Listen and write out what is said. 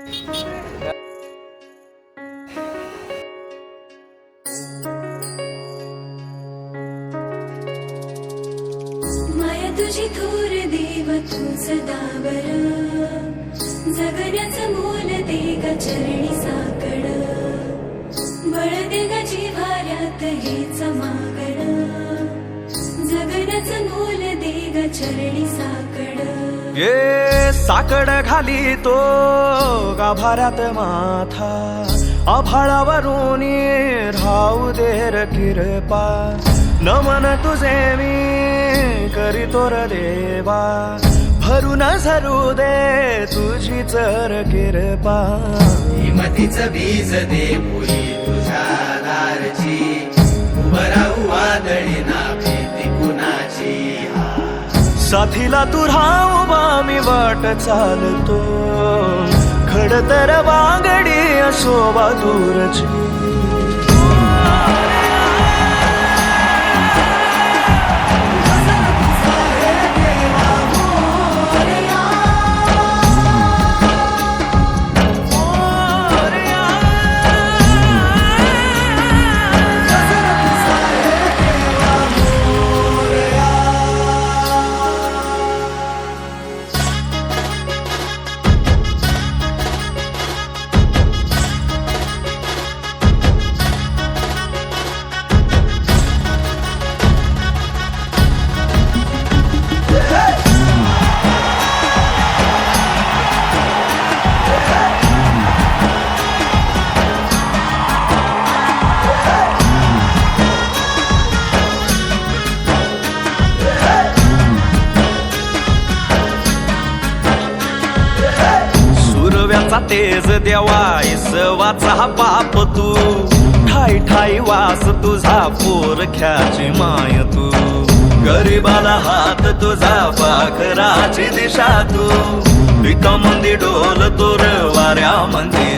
माया तुझी थोर देव तू सदा बरा, जगण्याचं मोल दे ग चरणी साकड, बळ दे ग जिव्हाऱ्यात हेच मागण, जगण्याचं मोल दे ग चरणी साकड. ये साकड घाली तो गाभाऱ्यात माथा, आभाळावरून राहू दे र किरपा, नमन तुझे मी करीतो र देवा, भरून झरू दे तुझी चर किरपा. हिमतीचं बीज दे पुरी तुझ्या दारची, उभं राहू वादळी ना भीती कुणाची. साथीला तू राहू बा मी वाट चालतो, खडतर वागडी असोबा दूरची. तेज देवा इसवाचा पाप तू, ठाई ठाई वास तुझा पोरख्याची माय तू, गरीबाला हात तुझा पाखराची दिशा तू, विका मंदी डोल तोर वाऱ्या मंदी